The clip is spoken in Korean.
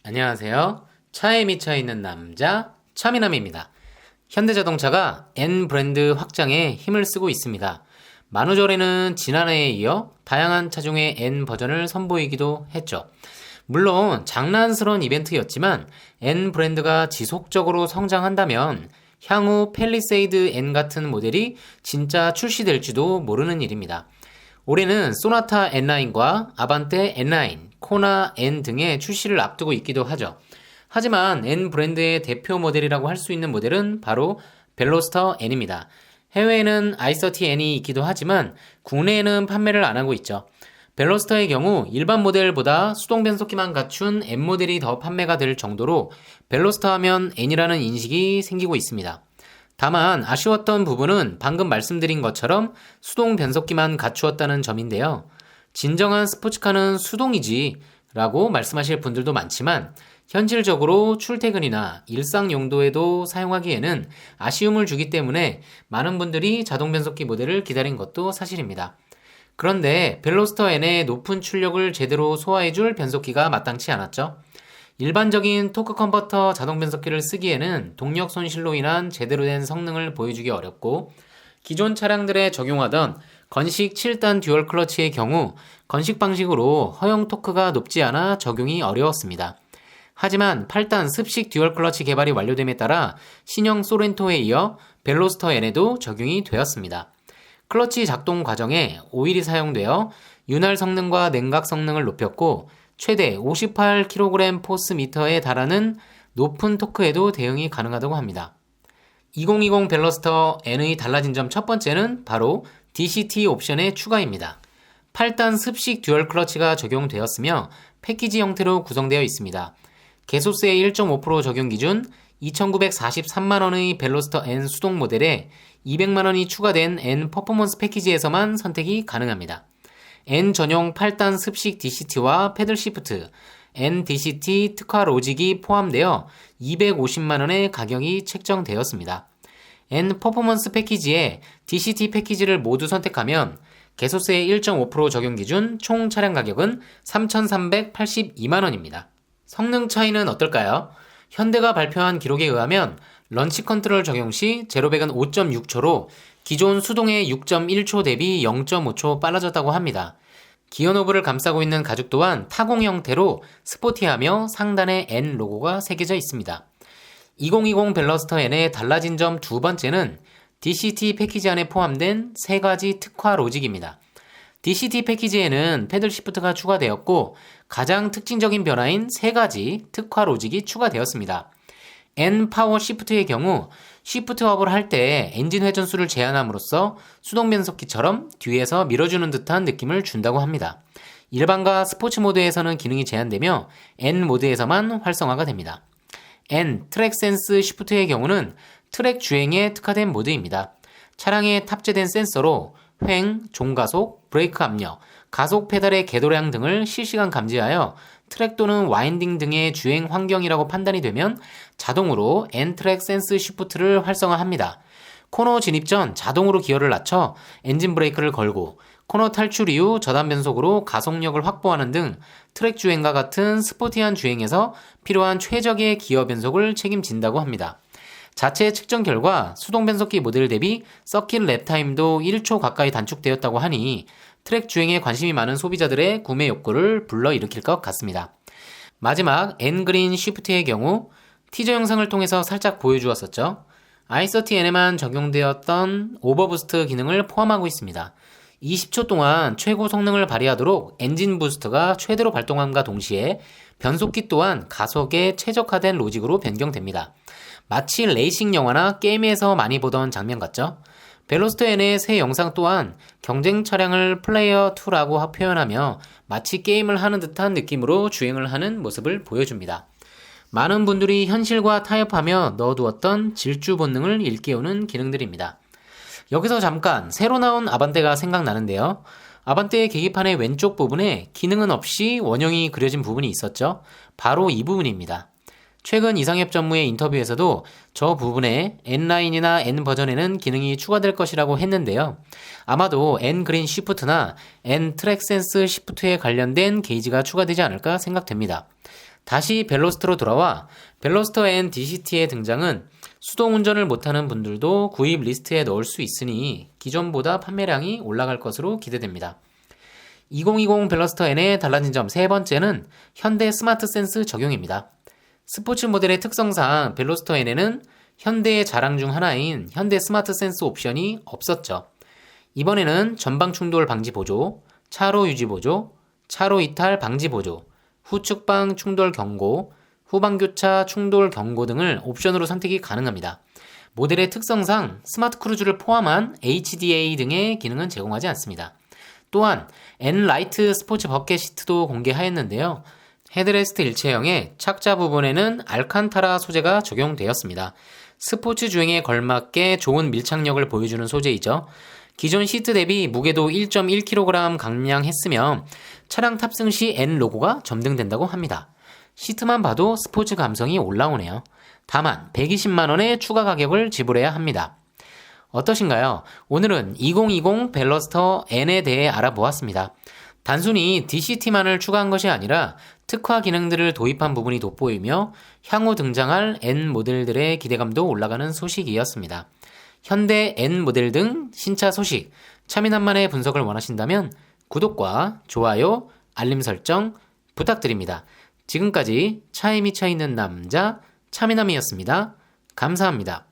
안녕하세요. 차에 미쳐 있는 남자 차미남입니다. 현대자동차가 N 브랜드 확장에 힘을 쓰고 있습니다. 만우절에는 지난해에 이어 다양한 차종의 N 버전을 선보이기도 했죠. 물론 장난스러운 이벤트였지만 N 브랜드가 지속적으로 성장한다면 향후 팰리세이드 N 같은 모델이 진짜 출시될지도 모르는 일입니다. 올해는 소나타 N9과 아반떼 N9, 코나 N 등의 출시를 앞두고 있기도 하죠. 하지만 N 브랜드의 대표 모델이라고 할 수 있는 모델은 바로 벨로스터 N입니다. 해외에는 i30N이 있기도 하지만 국내에는 판매를 안 하고 있죠. 벨로스터의 경우 일반 모델보다 수동 변속기만 갖춘 N 모델이 더 판매가 될 정도로 벨로스터 하면 N이라는 인식이 생기고 있습니다. 다만 아쉬웠던 부분은 방금 말씀드린 것처럼 수동 변속기만 갖추었다는 점인데요. 진정한 스포츠카는 수동이지 라고 말씀하실 분들도 많지만 현실적으로 출퇴근이나 일상 용도에도 사용하기에는 아쉬움을 주기 때문에 많은 분들이 자동 변속기 모델을 기다린 것도 사실입니다. 그런데 벨로스터 N의 높은 출력을 제대로 소화해줄 변속기가 마땅치 않았죠. 일반적인 토크 컨버터 자동 변속기를 쓰기에는 동력 손실로 인한 제대로 된 성능을 보여주기 어렵고 기존 차량들에 적용하던 건식 7단 듀얼 클러치의 경우 건식 방식으로 허용 토크가 높지 않아 적용이 어려웠습니다. 하지만 8단 습식 듀얼 클러치 개발이 완료됨에 따라 신형 소렌토에 이어 벨로스터 N에도 적용이 되었습니다. 클러치 작동 과정에 오일이 사용되어 윤활 성능과 냉각 성능을 높였고 최대 58kg 포스 미터에 달하는 높은 토크에도 대응이 가능하다고 합니다. 2020 벨로스터 N의 달라진 점 첫 번째는 바로 DCT 옵션의 추가입니다. 8단 습식 듀얼 클러치가 적용되었으며 패키지 형태로 구성되어 있습니다. 개소세 1.5% 적용 기준 2,943만원의 벨로스터 N 수동 모델에 200만원이 추가된 N 퍼포먼스 패키지에서만 선택이 가능합니다. N 전용 8단 습식 DCT와 패들 시프트, N DCT 특화 로직이 포함되어 250만원의 가격이 책정되었습니다. N 퍼포먼스 패키지에 DCT 패키지를 모두 선택하면 개소세 1.5% 적용 기준 총 차량 가격은 3,382만원입니다. 성능 차이는 어떨까요? 현대가 발표한 기록에 의하면 런치 컨트롤 적용 시 제로백은 5.6초로 기존 수동의 6.1초 대비 0.5초 빨라졌다고 합니다. 기어노브를 감싸고 있는 가죽 또한 타공 형태로 스포티하며 상단에 N 로고가 새겨져 있습니다. 2020 벨로스터 N의 달라진 점 두 번째는 DCT 패키지 안에 포함된 세 가지 특화 로직입니다. DCT 패키지에는 패들 시프트가 추가되었고 가장 특징적인 변화인 세 가지 특화 로직이 추가되었습니다. N 파워 시프트의 경우 시프트업을 할 때 엔진 회전수를 제한함으로써 수동 변속기처럼 뒤에서 밀어주는 듯한 느낌을 준다고 합니다. 일반과 스포츠 모드에서는 기능이 제한되며 N 모드에서만 활성화가 됩니다. N 트랙 센스 시프트의 경우는 트랙 주행에 특화된 모드입니다. 차량에 탑재된 센서로 횡, 종가속, 브레이크 압력, 가속 페달의 궤도량 등을 실시간 감지하여 트랙 또는 와인딩 등의 주행 환경이라고 판단이 되면 자동으로 N-트랙 센스 시프트를 활성화합니다. 코너 진입 전 자동으로 기어를 낮춰 엔진 브레이크를 걸고 코너 탈출 이후 저단 변속으로 가속력을 확보하는 등 트랙 주행과 같은 스포티한 주행에서 필요한 최적의 기어 변속을 책임진다고 합니다. 자체 측정 결과 수동 변속기 모델 대비 서킷 랩 타임도 1초 가까이 단축되었다고 하니 트랙 주행에 관심이 많은 소비자들의 구매 욕구를 불러일으킬 것 같습니다. 마지막 N-그린 쉬프트의 경우 티저 영상을 통해서 살짝 보여주었었죠. i30N에만 적용되었던 오버부스트 기능을 포함하고 있습니다. 20초 동안 최고 성능을 발휘하도록 엔진 부스트가 최대로 발동함과 동시에 변속기 또한 가속에 최적화된 로직으로 변경됩니다. 마치 레이싱 영화나 게임에서 많이 보던 장면 같죠? 벨로스터 N의 새 영상 또한 경쟁 차량을 플레이어 2라고 표현하며 마치 게임을 하는 듯한 느낌으로 주행을 하는 모습을 보여줍니다. 많은 분들이 현실과 타협하며 넣어두었던 질주 본능을 일깨우는 기능들입니다. 여기서 잠깐 새로 나온 아반떼가 생각나는데요. 아반떼의 계기판의 왼쪽 부분에 기능은 없이 원형이 그려진 부분이 있었죠. 바로 이 부분입니다. 최근 이상엽 전무의 인터뷰에서도 저 부분에 N9이나 N 버전에는 기능이 추가될 것이라고 했는데요. 아마도 N 그린 시프트나 N 트랙 센스 시프트에 관련된 게이지가 추가되지 않을까 생각됩니다. 다시 벨로스터로 돌아와 벨로스터 N DCT의 등장은 수동 운전을 못하는 분들도 구입 리스트에 넣을 수 있으니 기존보다 판매량이 올라갈 것으로 기대됩니다. 2020 벨로스터 N의 달라진 점 세 번째는 현대 스마트 센스 적용입니다. 스포츠 모델의 특성상 벨로스터 N에는 현대의 자랑 중 하나인 현대 스마트 센스 옵션이 없었죠. 이번에는 전방 충돌 방지 보조, 차로 유지 보조, 차로 이탈 방지 보조, 후측방 충돌 경고, 후방 교차 충돌 경고 등을 옵션으로 선택이 가능합니다. 모델의 특성상 스마트 크루즈를 포함한 HDA 등의 기능은 제공하지 않습니다. 또한 N 라이트 스포츠 버켓 시트도 공개하였는데요. 헤드레스트 일체형의 착자 부분에는 알칸타라 소재가 적용되었습니다. 스포츠 주행에 걸맞게 좋은 밀착력을 보여주는 소재이죠. 기존 시트 대비 무게도 1.1kg 감량했으며 차량 탑승 시 N 로고가 점등된다고 합니다. 시트만 봐도 스포츠 감성이 올라오네요. 다만 120만원의 추가 가격을 지불해야 합니다. 어떠신가요? 오늘은 2020 벨로스터 N에 대해 알아보았습니다. 단순히 DCT만을 추가한 것이 아니라 특화 기능들을 도입한 부분이 돋보이며 향후 등장할 N 모델들의 기대감도 올라가는 소식이었습니다. 현대 N 모델 등 신차 소식, 차미남만의 분석을 원하신다면 구독과 좋아요, 알림 설정 부탁드립니다. 지금까지 차에 미쳐있는 남자 차미남이었습니다. 감사합니다.